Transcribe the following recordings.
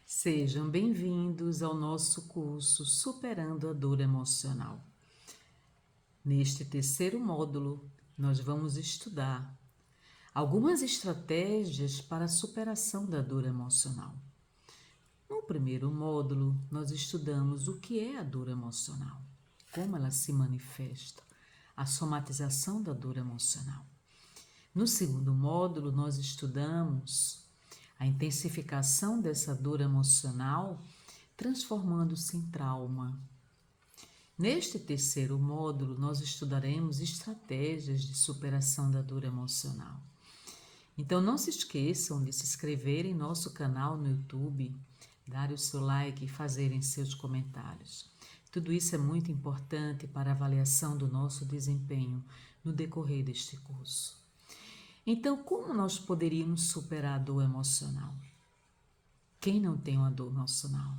Sejam bem-vindos ao nosso curso Superando a Dor Emocional. Neste terceiro módulo, nós vamos estudar algumas estratégias para a superação da dor emocional. No primeiro módulo, nós estudamos o que é a dor emocional, como ela se manifesta, a somatização da dor emocional. No segundo módulo, nós estudamos a intensificação dessa dor emocional, transformando-se em trauma. Neste terceiro módulo, nós estudaremos estratégias de superação da dor emocional. Então, não se esqueçam de se inscrever em nosso canal no YouTube, dar o seu like e fazerem seus comentários. Tudo isso é muito importante para a avaliação do nosso desempenho no decorrer deste curso. Então, como nós poderíamos superar a dor emocional? Quem não tem uma dor emocional?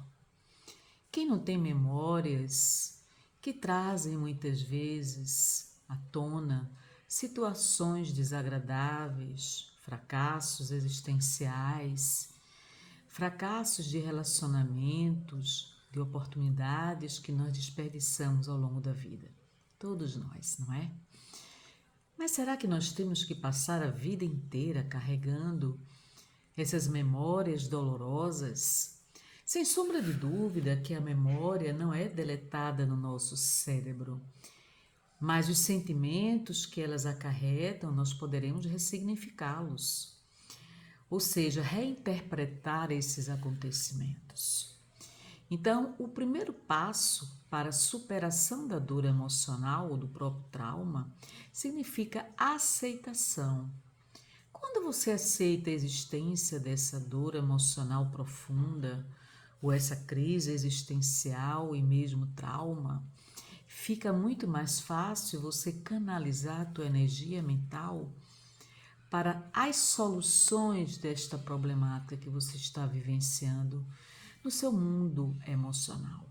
Quem não tem memórias que trazem muitas vezes à tona situações desagradáveis, fracassos existenciais, fracassos de relacionamentos, de oportunidades que nós desperdiçamos ao longo da vida? Todos nós, não é? Mas será que nós temos que passar a vida inteira carregando essas memórias dolorosas? Sem sombra de dúvida que a memória não é deletada no nosso cérebro, mas os sentimentos que elas acarretam, nós poderemos ressignificá-los, ou seja, reinterpretar esses acontecimentos. Então, o primeiro passo para a superação da dor emocional ou do próprio trauma significa aceitação. Quando você aceita a existência dessa dor emocional profunda, ou essa crise existencial e mesmo trauma, fica muito mais fácil você canalizar a tua energia mental para as soluções desta problemática que você está vivenciando no seu mundo emocional.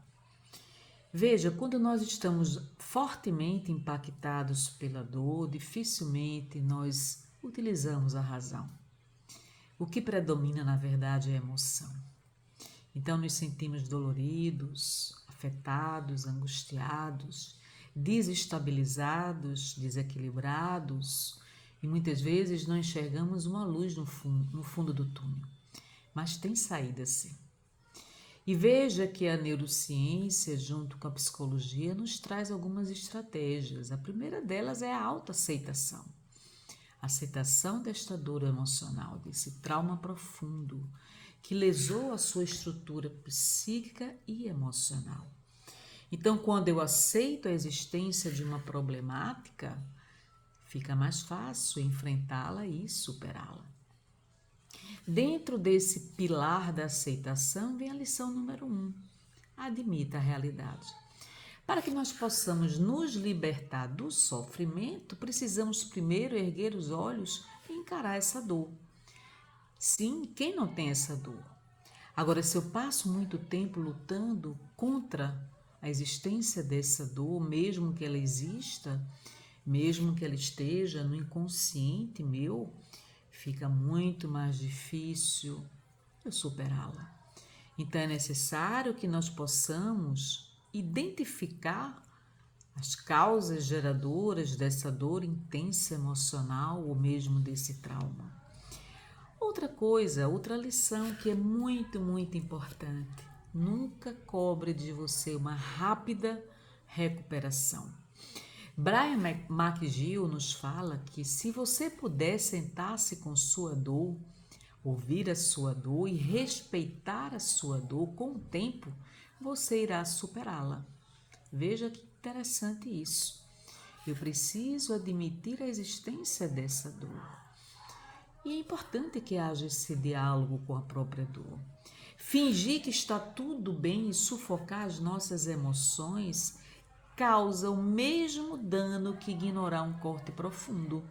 Veja, quando nós estamos fortemente impactados pela dor, dificilmente nós utilizamos a razão. O que predomina, na verdade, é a emoção. Então, nos sentimos doloridos, afetados, angustiados, desestabilizados, desequilibrados e muitas vezes não enxergamos uma luz no fundo do túnel. Mas tem saída sim. E veja que a neurociência, junto com a psicologia, nos traz algumas estratégias. A primeira delas é a autoaceitação. A aceitação desta dor emocional, desse trauma profundo que lesou a sua estrutura psíquica e emocional. Então, quando eu aceito a existência de uma problemática, fica mais fácil enfrentá-la e superá-la. Dentro desse pilar da aceitação vem a lição número 1. Admita a realidade. Para que nós possamos nos libertar do sofrimento, precisamos primeiro erguer os olhos e encarar essa dor. Sim, quem não tem essa dor? Agora, se eu passo muito tempo lutando contra a existência dessa dor, mesmo que ela exista, mesmo que ela esteja no inconsciente meu, fica muito mais difícil eu superá-la. Então é necessário que nós possamos identificar as causas geradoras dessa dor intensa emocional ou mesmo desse trauma. Outra coisa, outra lição que é muito, muito importante: nunca cobre de você uma rápida recuperação. Brian McGill nos fala que se você puder sentar-se com sua dor, ouvir a sua dor e respeitar a sua dor, com o tempo você irá superá-la. Veja que interessante isso. Eu preciso admitir a existência dessa dor. E é importante que haja esse diálogo com a própria dor. Fingir que está tudo bem e sufocar as nossas emoções causa o mesmo dano que ignorar um corte profundo.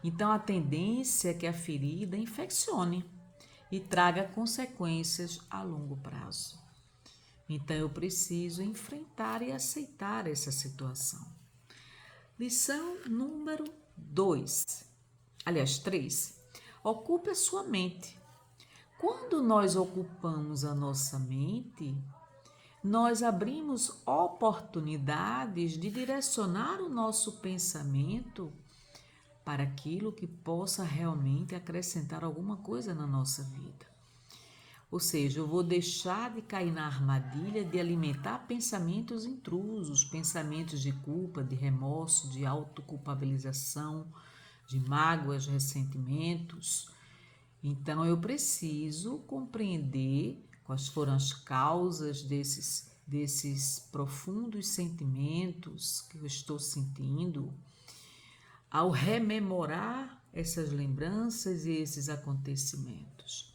Então, a tendência é que a ferida infeccione e traga consequências a longo prazo. Então, eu preciso enfrentar e aceitar essa situação. Lição número 2. Aliás, 3. Ocupe a sua mente. Quando nós ocupamos a nossa mente, nós abrimos oportunidades de direcionar o nosso pensamento para aquilo que possa realmente acrescentar alguma coisa na nossa vida. Ou seja, eu vou deixar de cair na armadilha de alimentar pensamentos intrusos, pensamentos de culpa, de remorso, de autoculpabilização, de mágoas, ressentimentos. Então, eu preciso compreender quais foram as causas desses profundos sentimentos que eu estou sentindo. Ao rememorar essas lembranças e esses acontecimentos.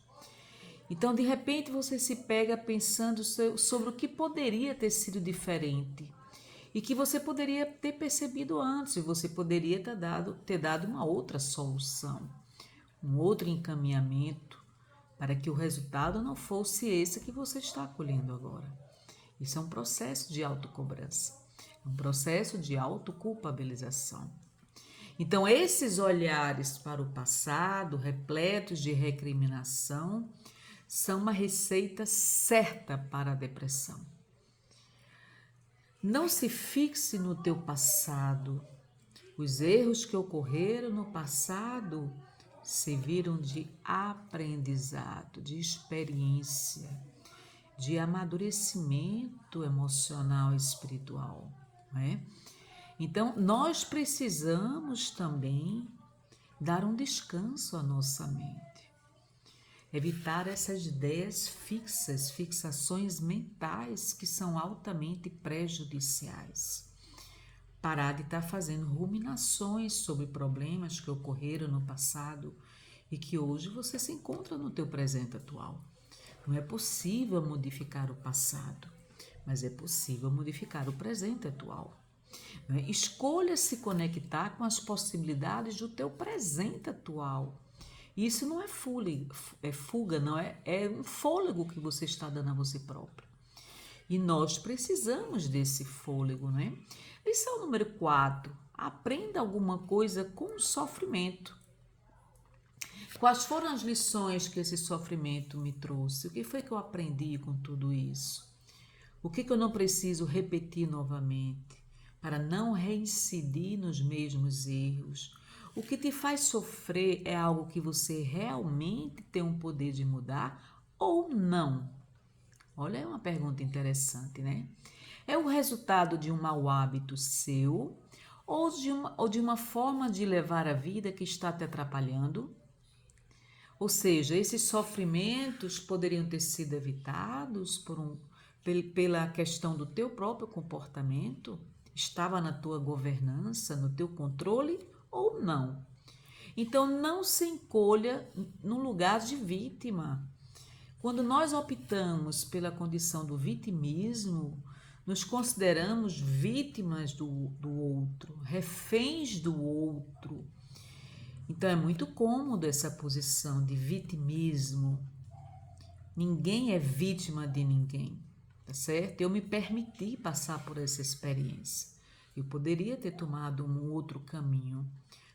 Então, de repente, você se pega pensando sobre o que poderia ter sido diferente e que você poderia ter percebido antes, e você poderia ter dado uma outra solução, um outro encaminhamento para que o resultado não fosse esse que você está colhendo agora. Isso é um processo de autocobrança, é um processo de autoculpabilização. Então, esses olhares para o passado, repletos de recriminação, são uma receita certa para a depressão. Não se fixe no teu passado. Os erros que ocorreram no passado serviram de aprendizado, de experiência, de amadurecimento emocional e espiritual, não é? Então, nós precisamos também dar um descanso à nossa mente. Evitar essas ideias fixas, fixações mentais que são altamente prejudiciais. Parar de estar fazendo ruminações sobre problemas que ocorreram no passado e que hoje você se encontra no teu presente atual. Não é possível modificar o passado, mas é possível modificar o presente atual. Escolha se conectar com as possibilidades do teu presente atual. Isso não é fuga, não é um fôlego que você está dando a você próprio. E nós precisamos desse fôlego, né? Lição número 4. Aprenda alguma coisa com o sofrimento. Quais foram as lições que esse sofrimento me trouxe? O que foi que eu aprendi com tudo isso? O que eu não preciso repetir novamente para não reincidir nos mesmos erros? O que te faz sofrer é algo que você realmente tem um poder de mudar ou não? Olha, é uma pergunta interessante, né? É o resultado de um mau hábito seu ou de uma forma de levar a vida que está te atrapalhando? Ou seja, esses sofrimentos poderiam ter sido evitados pela questão do teu próprio comportamento? Estava na tua governança, no teu controle ou não? Então, não se encolha no lugar de vítima. Quando nós optamos pela condição do vitimismo, nos consideramos vítimas do outro, reféns do outro. Então, é muito cômodo essa posição de vitimismo. Ninguém é vítima de ninguém, tá certo? Eu me permiti passar por essa experiência. Eu poderia ter tomado um outro caminho.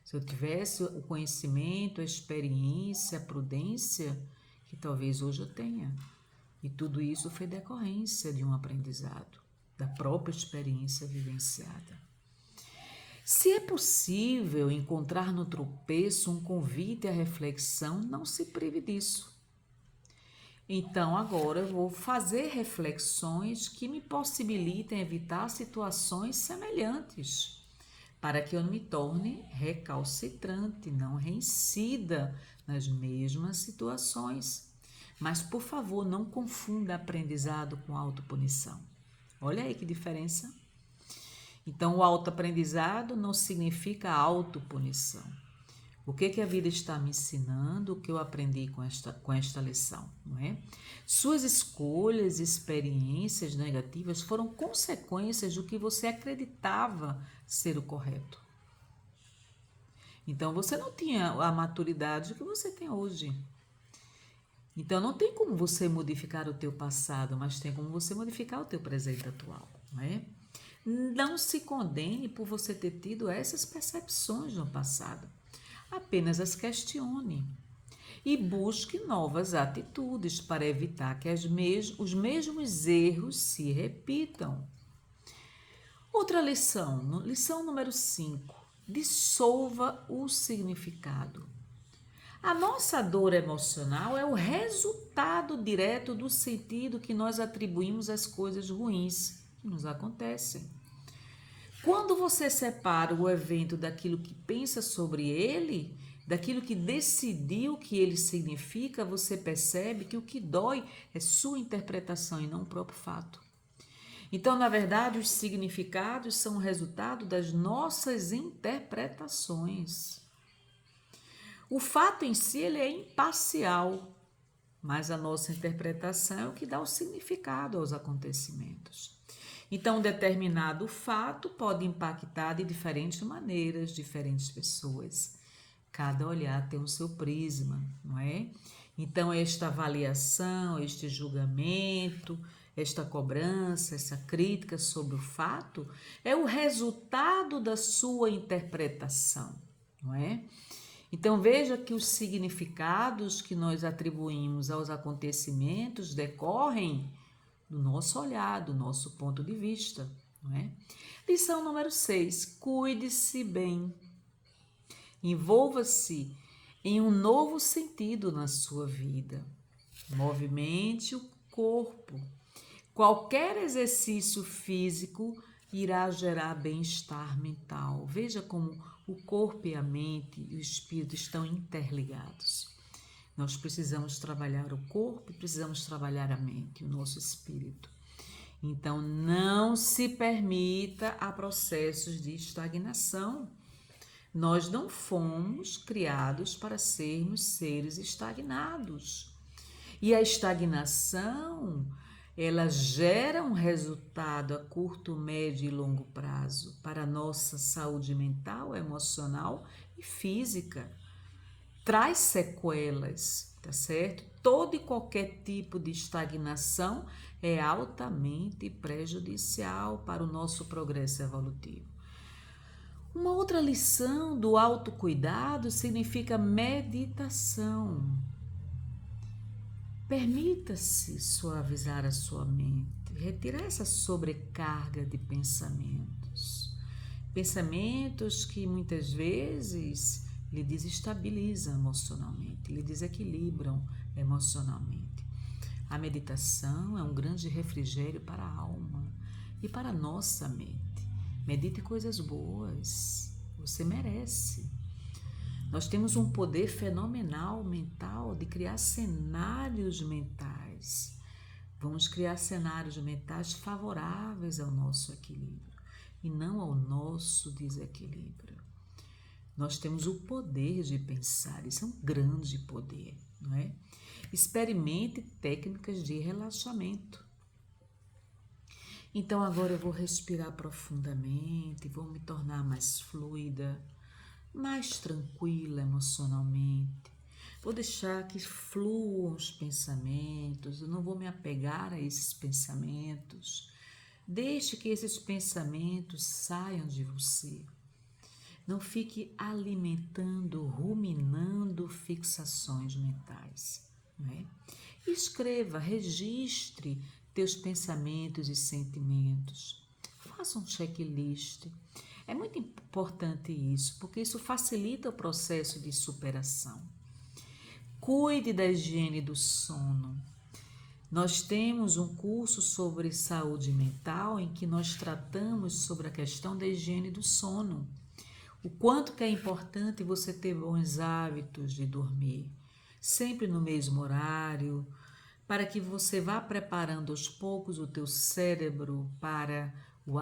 Se eu tivesse o conhecimento, a experiência, a prudência, que talvez hoje eu tenha. E tudo isso foi decorrência de um aprendizado, da própria experiência vivenciada. Se é possível encontrar no tropeço um convite à reflexão, não se prive disso. Então, agora eu vou fazer reflexões que me possibilitem evitar situações semelhantes, para que eu não me torne recalcitrante, não reincida nas mesmas situações. Mas, por favor, não confunda aprendizado com autopunição. Olha aí que diferença. Então, o autoaprendizado não significa autopunição. O que a vida está me ensinando, o que eu aprendi com esta lição, não é? Suas escolhas e experiências negativas foram consequências do que você acreditava ser o correto. Então, você não tinha a maturidade que você tem hoje. Então, não tem como você modificar o teu passado, mas tem como você modificar o teu presente atual, não é? Não se condene por você ter tido essas percepções no passado. Apenas as questione. e busque novas atitudes para evitar que os mesmos erros se repitam. Outra lição, lição número 5, dissolva o significado. A nossa dor emocional é o resultado direto do sentido que nós atribuímos às coisas ruins que nos acontecem. Quando você separa o evento daquilo que pensa sobre ele, daquilo que decidiu que ele significa, você percebe que o que dói é sua interpretação e não o próprio fato. Então, na verdade, os significados são o resultado das nossas interpretações. O fato em si ele é imparcial, mas a nossa interpretação é o que dá o significado aos acontecimentos. Então, um determinado fato pode impactar de diferentes maneiras, diferentes pessoas. Cada olhar tem o seu prisma, não é? Então, esta avaliação, este julgamento, esta cobrança, essa crítica sobre o fato é o resultado da sua interpretação, não é? Então, veja que os significados que nós atribuímos aos acontecimentos decorrem do nosso olhar, do nosso ponto de vista, não é? Lição número 6, cuide-se bem. Envolva-se em um novo sentido na sua vida. Movimente o corpo. Qualquer exercício físico irá gerar bem-estar mental. Veja como o corpo e a mente e o espírito estão interligados. Nós precisamos trabalhar o corpo e precisamos trabalhar a mente, o nosso espírito. Então, não se permita a processos de estagnação. Nós não fomos criados para sermos seres estagnados. E a estagnação, ela gera um resultado a curto, médio e longo prazo para a nossa saúde mental, emocional e física. Traz sequelas, tá certo? Todo e qualquer tipo de estagnação é altamente prejudicial para o nosso progresso evolutivo. Uma outra lição do autocuidado significa meditação. Permita-se suavizar a sua mente, retirar essa sobrecarga de pensamentos. Pensamentos que muitas vezes lhe desestabilizam emocionalmente, lhe desequilibram emocionalmente. A meditação é um grande refrigério para a alma e para a nossa mente. Medite coisas boas, você merece. Nós temos um poder fenomenal mental de criar cenários mentais. Vamos criar cenários mentais favoráveis ao nosso equilíbrio e não ao nosso desequilíbrio. Nós temos o poder de pensar, isso é um grande poder, não é? Experimente técnicas de relaxamento. Então agora eu vou respirar profundamente, vou me tornar mais fluida, mais tranquila emocionalmente. Vou deixar que fluam os pensamentos, eu não vou me apegar a esses pensamentos. Deixe que esses pensamentos saiam de você. Não fique alimentando, ruminando fixações mentais, não é? Escreva, registre teus pensamentos e sentimentos. Faça um checklist. É muito importante isso, porque isso facilita o processo de superação. Cuide da higiene do sono. Nós temos um curso sobre saúde mental em que nós tratamos sobre a questão da higiene do sono. O quanto que é importante você ter bons hábitos de dormir, sempre no mesmo horário, para que você vá preparando aos poucos o teu cérebro para o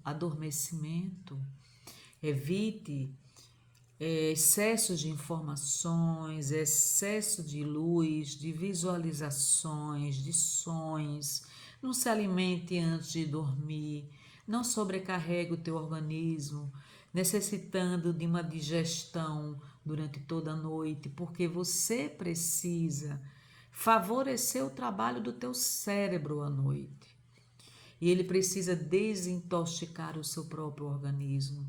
adormecimento. Evite excesso de informações, excesso de luz, de visualizações, de sons. Não se alimente antes de dormir, não sobrecarregue o teu organismo, necessitando de uma digestão durante toda a noite, porque você precisa favorecer o trabalho do teu cérebro à noite. E ele precisa desintoxicar o seu próprio organismo.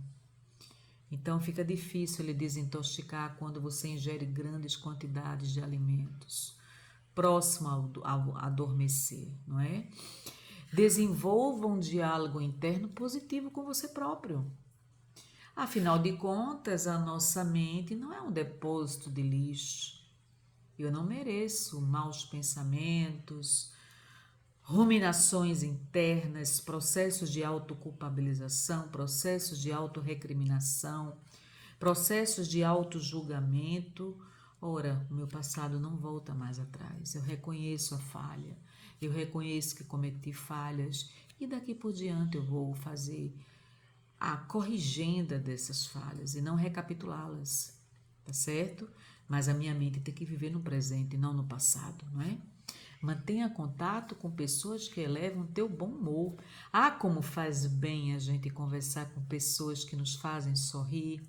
Então fica difícil ele desintoxicar quando você ingere grandes quantidades de alimentos, próximo ao adormecer, não é? Desenvolva um diálogo interno positivo com você próprio. Afinal de contas, a nossa mente não é um depósito de lixo. Eu não mereço maus pensamentos, ruminações internas, processos de autoculpabilização, processos de autorrecriminação, processos de autojulgamento. Ora, o meu passado não volta mais atrás. Eu reconheço a falha, eu reconheço que cometi falhas e daqui por diante eu vou fazer a corrigenda dessas falhas e não recapitulá-las, tá certo? Mas a minha mente tem que viver no presente e não no passado, não é? Mantenha contato com pessoas que elevam teu bom humor. Ah, como faz bem a gente conversar com pessoas que nos fazem sorrir,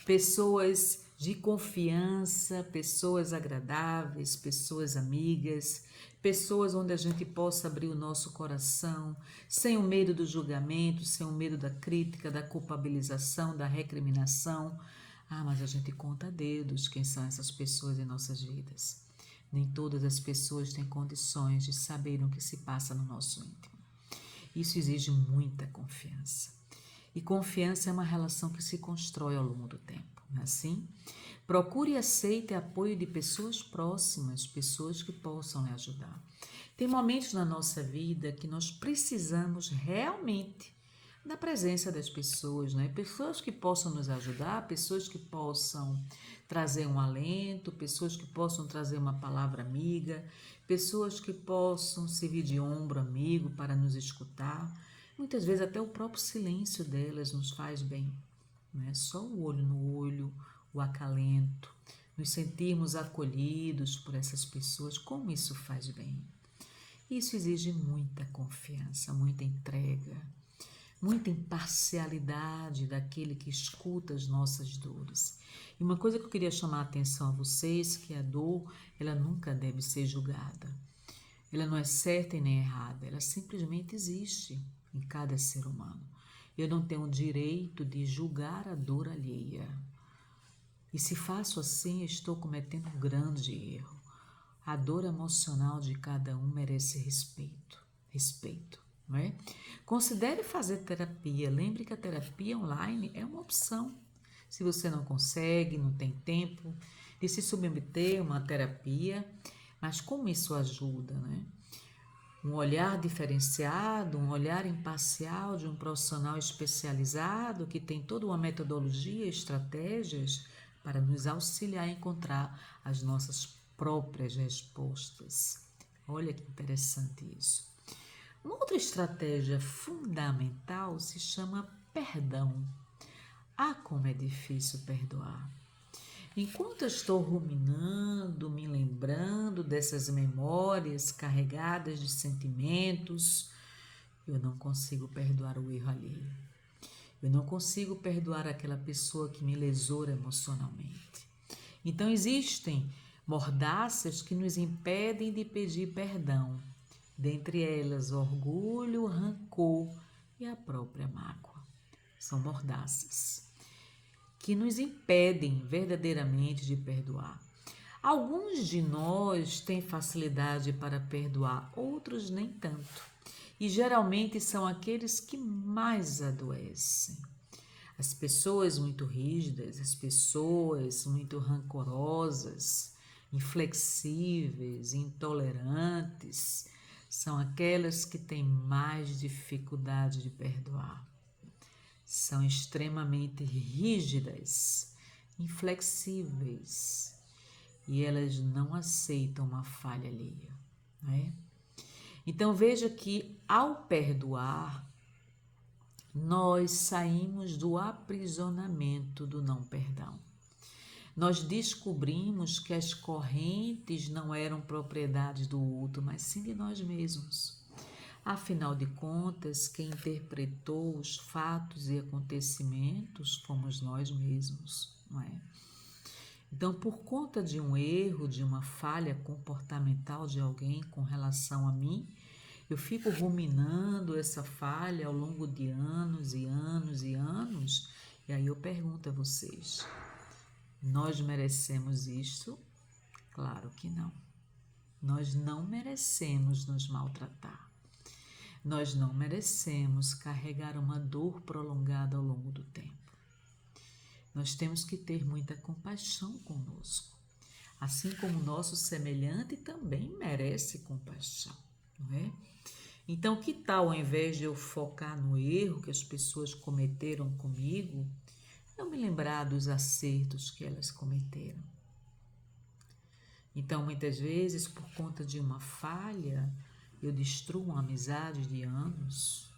pessoas de confiança, pessoas agradáveis, pessoas amigas, pessoas onde a gente possa abrir o nosso coração, sem o medo do julgamento, sem o medo da crítica, da culpabilização, da recriminação. Ah, mas a gente conta a dedos quem são essas pessoas em nossas vidas. Nem todas as pessoas têm condições de saber o que se passa no nosso íntimo. Isso exige muita confiança. E confiança é uma relação que se constrói ao longo do tempo, não é assim? Procure e aceite apoio de pessoas próximas, pessoas que possam lhe ajudar. Tem momentos na nossa vida que nós precisamos realmente da presença das pessoas, né? Pessoas que possam nos ajudar, pessoas que possam trazer um alento, pessoas que possam trazer uma palavra amiga, pessoas que possam servir de ombro amigo para nos escutar. Muitas vezes até o próprio silêncio delas nos faz bem, né? Só o olho no olho, o acalento, nos sentirmos acolhidos por essas pessoas, como isso faz bem. Isso exige muita confiança, muita entrega, muita imparcialidade daquele que escuta as nossas dores. E uma coisa que eu queria chamar a atenção a vocês, que a dor, ela nunca deve ser julgada. Ela não é certa e nem errada, ela simplesmente existe em cada ser humano. Eu não tenho o direito de julgar a dor alheia. E se faço assim, estou cometendo um grande erro. A dor emocional de cada um merece respeito. Respeito. Não é? Considere fazer terapia. Lembre que a terapia online é uma opção. Se você não consegue, não tem tempo de se submeter a uma terapia, mas como isso ajuda, né? Um olhar diferenciado, um olhar imparcial de um profissional especializado que tem toda uma metodologia, estratégias para nos auxiliar a encontrar as nossas próprias respostas. Olha que interessante isso. Uma outra estratégia fundamental se chama perdão. Ah, como é difícil perdoar. Enquanto eu estou ruminando, me lembrando dessas memórias carregadas de sentimentos, eu não consigo perdoar o erro alheio. Eu não consigo perdoar aquela pessoa que me lesou emocionalmente. Então existem mordaças que nos impedem de pedir perdão. Dentre elas, orgulho, rancor e a própria mágoa. São mordaças que nos impedem verdadeiramente de perdoar. Alguns de nós têm facilidade para perdoar, outros nem tanto. E geralmente são aqueles que mais adoecem. As pessoas muito rígidas, as pessoas muito rancorosas, inflexíveis, intolerantes, são aquelas que têm mais dificuldade de perdoar. São extremamente rígidas, inflexíveis e elas não aceitam uma falha alheia, né? Então veja que ao perdoar, nós saímos do aprisionamento do não perdão. Nós descobrimos que as correntes não eram propriedade do outro, mas sim de nós mesmos. Afinal de contas, quem interpretou os fatos e acontecimentos fomos nós mesmos, não é? Então, por conta de um erro, de uma falha comportamental de alguém com relação a mim, eu fico ruminando essa falha ao longo de anos e anos e anos, E aí eu pergunto a vocês, nós merecemos isso? Claro que não. Nós não merecemos nos maltratar. Nós não merecemos carregar uma dor prolongada ao longo do tempo. Nós temos que ter muita compaixão conosco. Assim como o nosso semelhante também merece compaixão, não é? Então, que tal, ao invés de eu focar no erro que as pessoas cometeram comigo, eu me lembrar dos acertos que elas cometeram? Então, muitas vezes, por conta de uma falha, eu destruo uma amizade de anos.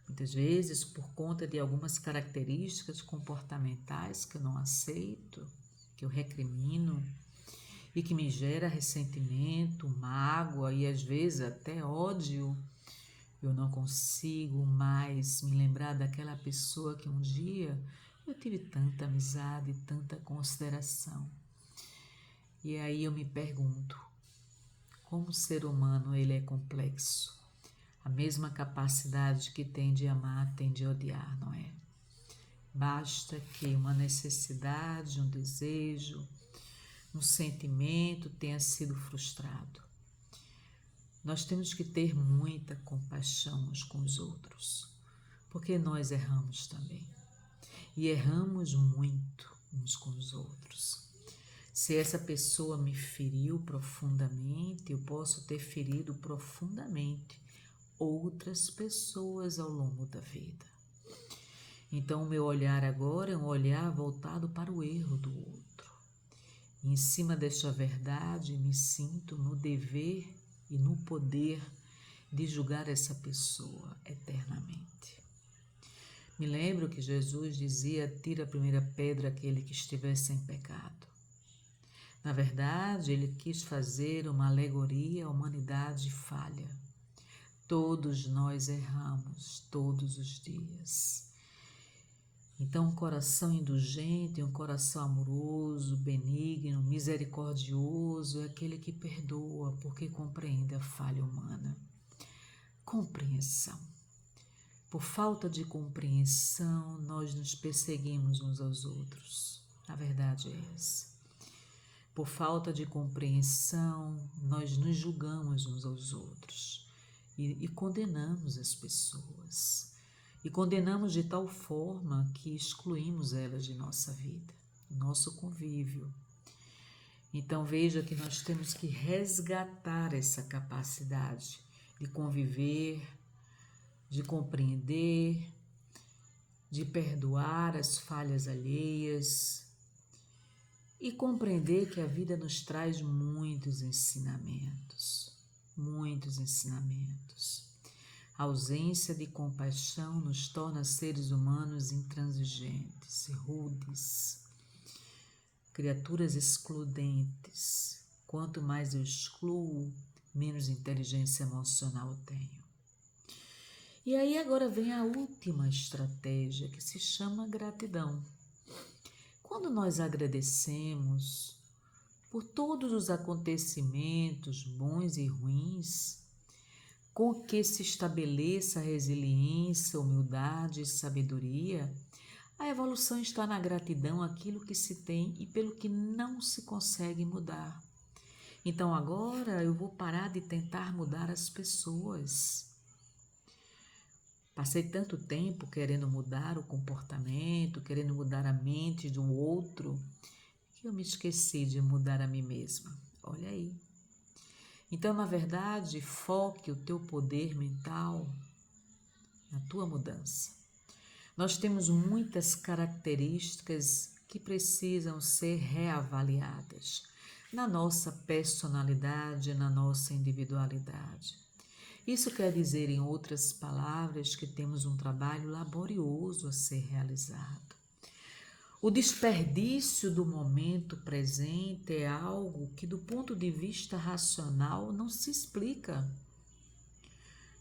Muitas vezes, por conta de algumas características comportamentais que eu não aceito, que eu recrimino e que me gera ressentimento, mágoa e às vezes até ódio, eu não consigo mais me lembrar daquela pessoa que um dia eu tive tanta amizade, tanta consideração. E aí eu me pergunto, como o ser humano ele é complexo? A mesma capacidade que tem de amar, tem de odiar, não é? Basta que uma necessidade, um desejo, um sentimento tenha sido frustrado. Nós temos que ter muita compaixão uns com os outros, porque nós erramos também. E erramos muito uns com os outros. Se essa pessoa me feriu profundamente, eu posso ter ferido profundamente outras pessoas ao longo da vida. Então, o meu olhar agora é um olhar voltado para o erro do outro. E em cima desta verdade, me sinto no dever e no poder de julgar essa pessoa eternamente. Me lembro que Jesus dizia, tira a primeira pedra aquele que estiver sem pecado. Na verdade, ele quis fazer uma alegoria à humanidade falha. Todos nós erramos, todos os dias. Então, um coração indulgente, um coração amoroso, benigno, misericordioso é aquele que perdoa, porque compreende a falha humana. Compreensão. Por falta de compreensão, nós nos perseguimos uns aos outros. A verdade é essa. Por falta de compreensão, nós nos julgamos uns aos outros e condenamos as pessoas. E condenamos de tal forma que excluímos elas de nossa vida, nosso convívio. Então veja que nós temos que resgatar essa capacidade de conviver, de compreender, de perdoar as falhas alheias e compreender que a vida nos traz muitos ensinamentos, muitos ensinamentos. A ausência de compaixão nos torna seres humanos intransigentes, rudes, criaturas excludentes. Quanto mais eu excluo, menos inteligência emocional eu tenho. E aí agora vem a última estratégia, que se chama gratidão. Quando nós agradecemos por todos os acontecimentos bons e ruins, com que se estabeleça a resiliência, humildade e sabedoria, a evolução está na gratidão àquilo que se tem e pelo que não se consegue mudar. Então agora eu vou parar de tentar mudar as pessoas. Passei tanto tempo querendo mudar o comportamento, querendo mudar a mente do outro, que eu me esqueci de mudar a mim mesma. Olha aí. Então, na verdade, foque o teu poder mental na tua mudança. Nós temos muitas características que precisam ser reavaliadas na nossa personalidade, na nossa individualidade. Isso quer dizer, em outras palavras, que temos um trabalho laborioso a ser realizado. O desperdício do momento presente é algo que, do ponto de vista racional, não se explica.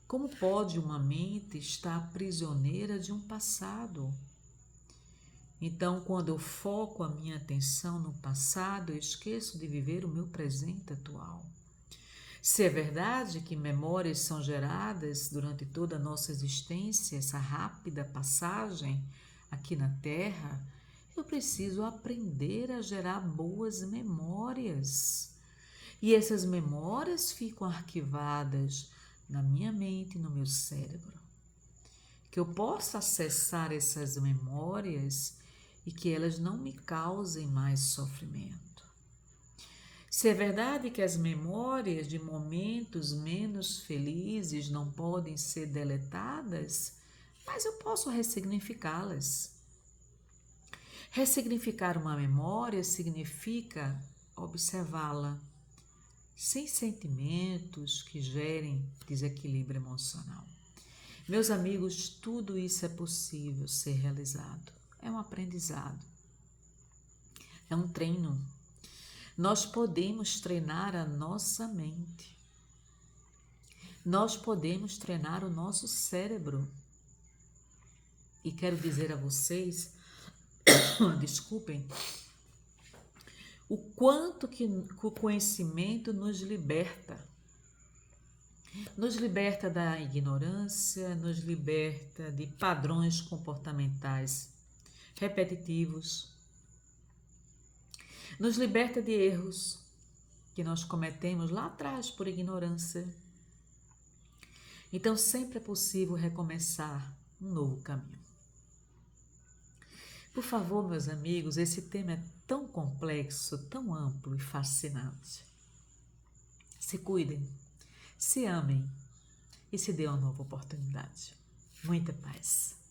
Como pode uma mente estar prisioneira de um passado? Então, quando eu foco a minha atenção no passado, eu esqueço de viver o meu presente atual. Se é verdade que memórias são geradas durante toda a nossa existência, essa rápida passagem aqui na Terra, eu preciso aprender a gerar boas memórias. E essas memórias ficam arquivadas na minha mente e no meu cérebro. Que eu possa acessar essas memórias e que elas não me causem mais sofrimento. Se é verdade que as memórias de momentos menos felizes não podem ser deletadas, mas eu posso ressignificá-las. Ressignificar uma memória significa observá-la sem sentimentos que gerem desequilíbrio emocional. Meus amigos, tudo isso é possível ser realizado. É um aprendizado, é um treino. Nós podemos treinar a nossa mente. Nós podemos treinar o nosso cérebro. E quero dizer a vocês, desculpem, o quanto que o conhecimento nos liberta. Nos liberta da ignorância, nos liberta de padrões comportamentais repetitivos, nos liberta de erros que nós cometemos lá atrás por ignorância. Então sempre é possível recomeçar um novo caminho. Por favor, meus amigos, esse tema é tão complexo, tão amplo e fascinante. Se cuidem, se amem e se dê uma nova oportunidade. Muita paz.